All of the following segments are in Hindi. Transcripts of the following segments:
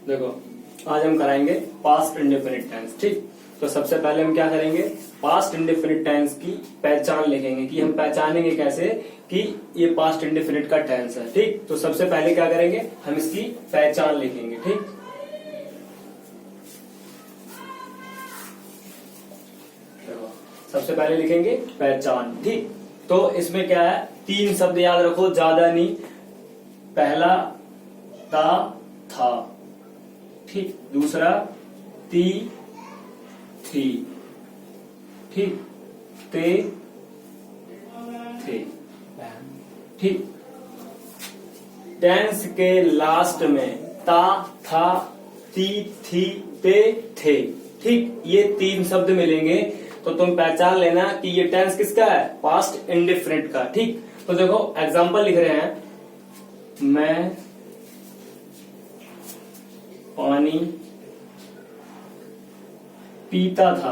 देखो आज हम कराएंगे पास्ट इंडेफिनिट टेंस। ठीक, तो सबसे पहले हम क्या करेंगे, पास्ट इंडेफिनिट टेंस की पहचान लिखेंगे कि हम पहचानेंगे कैसे कि ये पास्ट इंडेफिनिट का टेंस है। ठीक, तो सबसे पहले क्या करेंगे, हम इसकी पहचान लिखेंगे। ठीक, सबसे पहले लिखेंगे पहचान। ठीक, तो इसमें क्या है, 3 शब्द याद रखो, ज्यादा नहीं। पहला ता था, ठीक, दूसरा ती थी, ठीक, ते थे। ठीक, टेंस के लास्ट में ता था ती थी ते थे। ठीक, ये 3 शब्द मिलेंगे तो तुम पहचान लेना कि ये टेंस किसका है, पास्ट इंडेफिनिट का। ठीक, तो देखो एग्जांपल लिख रहे हैं, मैं पानी पीता था,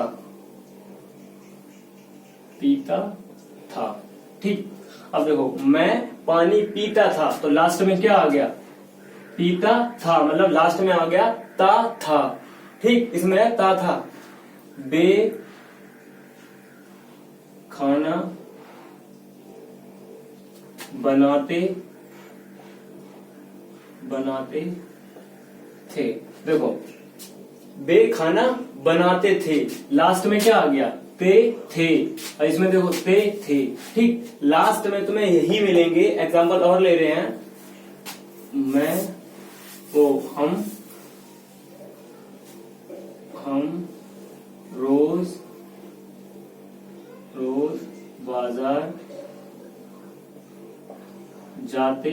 पीता था। ठीक, अब देखो मैं पानी पीता था तो लास्ट में क्या आ गया, पीता था, मतलब लास्ट में आ गया ता था। ठीक, इसमें है ता था। बे खाना बनाते बनाते थे। देखो बे खाना बनाते थे, लास्ट में क्या आ गया, ते थे, और इसमें देखो ते थे। ठीक, लास्ट में तुम्हें यही मिलेंगे। एग्जांपल और ले रहे हैं, मैं वो हम रोज रोज बाजार जाते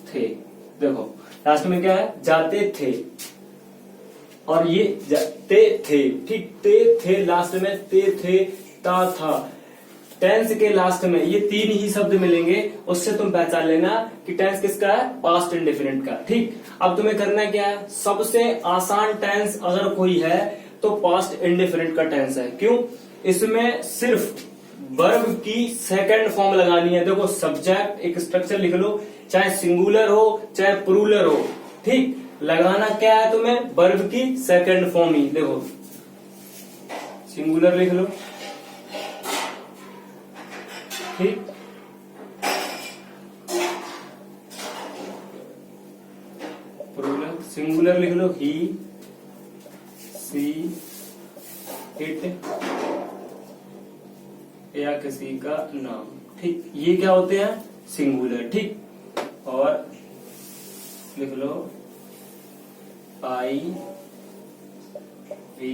थे। देखो लास्ट में क्या है, जाते थे, और ये जाते थे। ठीक, ते थे लास्ट में, ते थे, ता था। टेंस के लास्ट में ये 3 ही शब्द मिलेंगे, उससे तुम पहचान लेना कि टेंस किसका है, पास्ट इंडेफिनिट का। ठीक, अब तुम्हें करना क्या है, सबसे आसान टेंस अगर कोई है तो पास्ट इंडेफिनिट का टेंस है। क्यों, इसमें सिर्फ वर्ब की सेकंड फॉर्म लगानी है। देखो सब्जेक्ट एक स्ट्रक्चर लिख लो, चाहे सिंगुलर हो चाहे प्लूरल हो। ठीक, लगाना क्या है तुम्हें, वर्ब की सेकंड फॉर्म ही। देखो सिंगुलर लिख लो, ठीक, प्लूरल सिंगुलर लिख लो, ही सी इट या किसी का नाम। ठीक, ये क्या होते हैं, सिंगुलर। ठीक, और लिख लो आई वी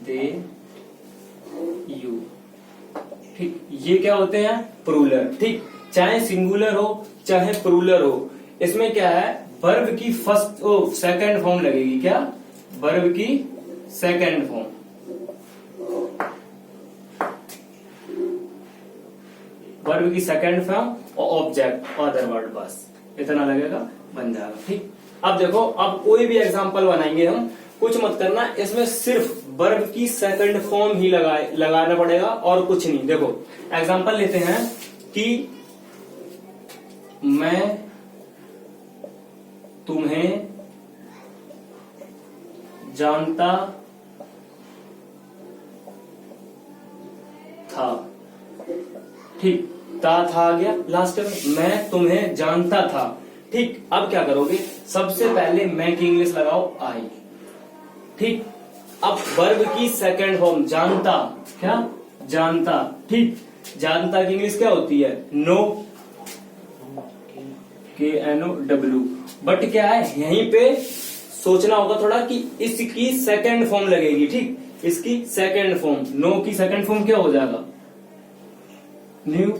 दे यू। ठीक, ये क्या होते हैं, प्लूरल। ठीक, चाहे सिंगुलर हो चाहे प्लूरल हो, इसमें क्या है, वर्ब की सेकंड फॉर्म लगेगी। क्या, वर्ब की सेकंड फॉर्म। वर्ब की सेकंड फॉर्म और ऑब्जेक्ट अदर वर्ड, बस इतना लगेगा, बन जाएगा। ठीक, अब देखो, अब कोई भी एग्जांपल बनाएंगे हम, कुछ मत करना, इसमें सिर्फ वर्ब की सेकंड फॉर्म ही लगाना पड़ेगा और कुछ नहीं। देखो एग्जांपल लेते हैं कि मैं तुम्हें जानता था। ठीक, ता था आ गया लास्ट में, मैं तुम्हें जानता था। ठीक, अब क्या करोगे, सबसे पहले मैं की इंग्लिश लगाओ, आई। ठीक, अब वर्ब की सेकंड फॉर्म जानता, क्या, जानता। ठीक, जानता की इंग्लिश क्या होती है, नो, KNOW। बट क्या है, यहीं पे सोचना होगा थोड़ा कि इसकी सेकंड फॉर्म लगेगी। ठीक, इसकी सेकंड फॉर्म, नो की सेकंड फॉर्म क्या हो जाएगा, न्यू।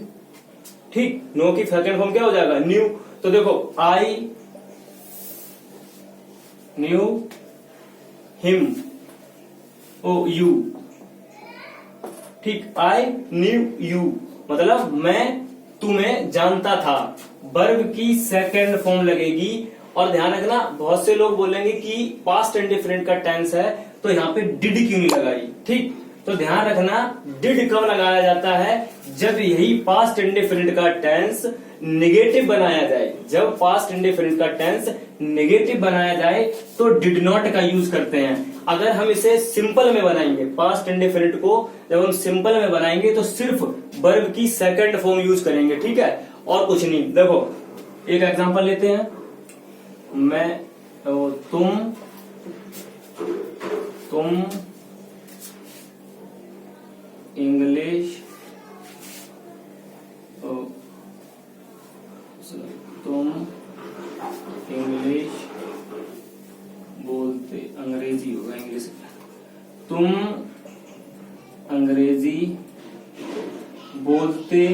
ठीक, नो की सेकंड फॉर्म क्या हो जाएगा, न्यू। तो देखो I knew him, O U. ठीक, आई न्यू यू, मतलब मैं तुम्हें जानता था। वर्ब की सेकंड फॉर्म लगेगी। और ध्यान रखना, बहुत से लोग बोलेंगे कि पास्ट इंडेफिनिट का टेंस है तो यहाँ पे डिड क्यों नहीं लगाई। ठीक, तो ध्यान रखना, डिड कब लगाया जाता है, जब यही पास्ट इंडेफिनिट का टेंस नेगेटिव बनाया जाए, जब पास्ट इंडेफिनिट का टेंस नेगेटिव बनाया जाए तो डिड नॉट का यूज करते हैं। अगर हम इसे सिंपल में बनाएंगे, पास्ट इंडेफिनिट को जब हम सिंपल में बनाएंगे तो सिर्फ वर्ब की सेकंड फॉर्म यूज करेंगे, ठीक है, और कुछ नहीं। देखो एक एग्जांपल लेते हैं, तुम इंग्लिश बोलते, अंग्रेजी होगा, इंग्लिश, तुम अंग्रेजी बोलते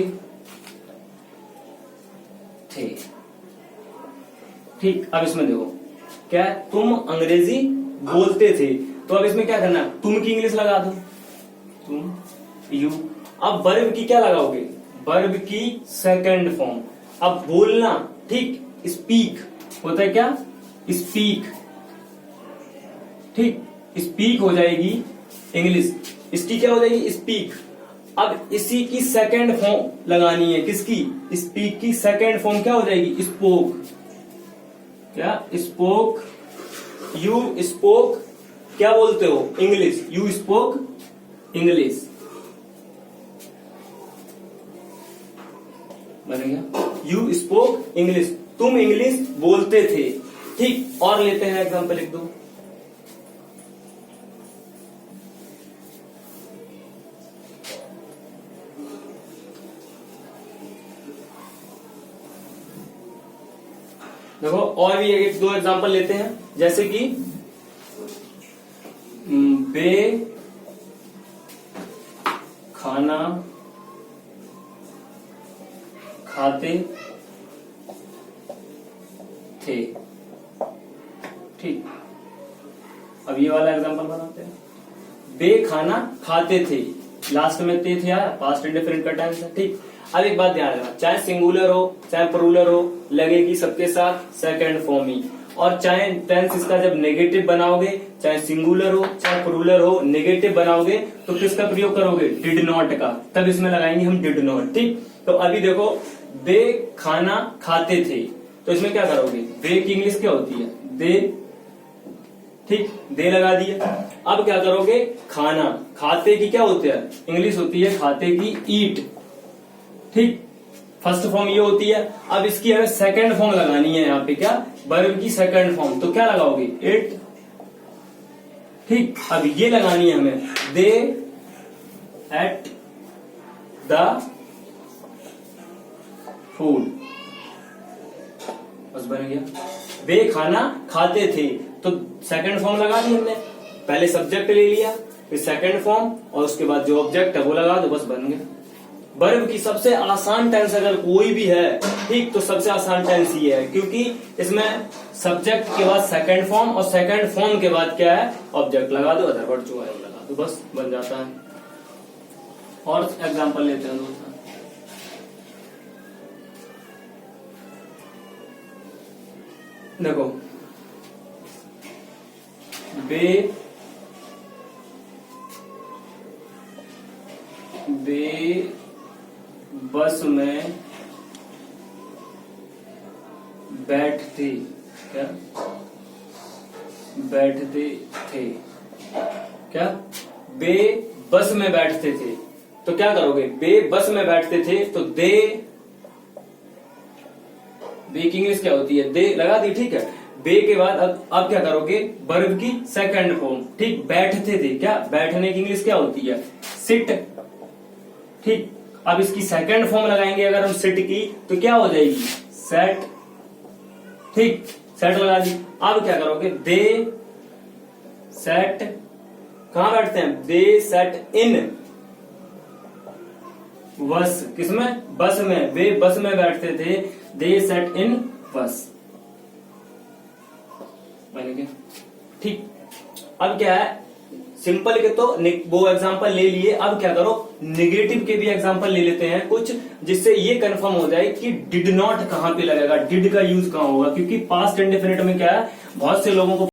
थे, ठीक। अब इसमें देखो क्या है, तुम अंग्रेजी बोलते थे, तो अब इसमें क्या करना, तुम की इंग्लिश लगा दो, तुम, यू। अब वर्ब की क्या लगाओगे, वर्ब की सेकंड फॉर्म। अब बोलना, ठीक, स्पीक होता है क्या, स्पीक, ठीक, स्पीक हो जाएगी इंग्लिश, इसकी क्या हो जाएगी, स्पीक। अब इसी की सेकंड फॉर्म लगानी है, किसकी, स्पीक की सेकंड फॉर्म क्या हो जाएगी, स्पोक, क्या, स्पोक, यू स्पोक, क्या बोलते हो, इंग्लिश, यू स्पोक इंग्लिश, बन गया, यू स्पोक इंग्लिश, तुम इंग्लिश बोलते थे, ठीक। और लेते हैं एग्जांपल लिख दो, देखो और भी एक दो एग्जांपल लेते हैं, जैसे कि वे खाना खाते थे, ठीक। अब ये वाला एग्जांपल बनाते हैं, वे खाना खाते थे, लास्ट में थे यार, पास्ट इंडेफिनिट का टेंस है, ठीक। अब एक बात ध्यान रखना, चाहे सिंगुलर हो चाहे प्लूरल हो, लगेगी सबके साथ सेकंड फॉर्म ही। और चाहे टेंस इसका जब नेगेटिव बनाओगे, चाहे सिंगुलर हो चाहे प्लूरल हो, नेगेटिव बनाओगे तो किसका प्रयोग करोगे, डिड नॉट का, तब इसमें लगाएंगे हम डिड नॉट, ठीक। तो अभी देखो वे खाना खाते थे, तो इसमें क्या करोगे, वे की इंग्लिश क्या होती है, दे, ठीक, दे लगा दिया। अब क्या करोगे, खाना, खाते की क्या होती है, इंग्लिश होती है खाते की ईट, ठीक, फर्स्ट फॉर्म ये होती है। अब इसकी हमें सेकंड फॉर्म लगानी है, यहाँ पे क्या, वर्ब की सेकंड फॉर्म, तो क्या लगाओगे, इट, ठीक। अब ये लगानी है हमें, दे एट द फूड, बस बन गया, वे खाना खाते थे, तो सेकंड फॉर्म लगा दी हमने, पहले सब्जेक्ट ले लिया, फिर सेकंड फॉर्म, और उसके बाद जो ऑब्जेक्ट है वो लगा दो, बस बन गया। वर्ब की सबसे आसान टेंस अगर कोई भी है, ठीक, तो सबसे आसान टेंस ये है, क्योंकि इसमें सब्जेक्ट के बाद सेकंड फॉर्म और सेकंड फॉर्म के बाद क्या है, ऑब्जेक्ट लगा दो, अदर वर्ड जो है वो लगा दो, बस बन जाता है। और एग्जांपल लेते हैं दोस्तों, देखो वे बस में बैठते, क्या, बैठते थे, क्या, वे बस में बैठते थे, तो क्या करोगे, वे बस में बैठते थे, तो दे, वे की इंग्लिश क्या होती है, दे लगा दी, ठीक है। वे के बाद अब क्या करोगे, वर्ब की सेकंड फॉर्म, ठीक, बैठते थे, क्या, बैठने की इंग्लिश क्या होती है, सिट, ठीक। अब इसकी सेकंड फॉर्म लगाएंगे अगर हम सिट की, तो क्या हो जाएगी, सेट, ठीक, सेट लगा दी। अब क्या करोगे, दे सेट, कहां बैठते हैं, दे सेट इन बस, किसमें, बस में, वे बस में बैठते थे, दे सेट इन बस, ठीक। अब क्या है, सिंपल के तो वो एग्जांपल ले लिए, अब क्या करो, नेगेटिव के भी एग्जांपल ले लेते हैं कुछ, जिससे ये कंफर्म हो जाए कि डिड नॉट कहां पे लगेगा, डिड का यूज कहां होगा, क्योंकि पास्ट इंडेफिनिट में क्या है, बहुत से लोगों को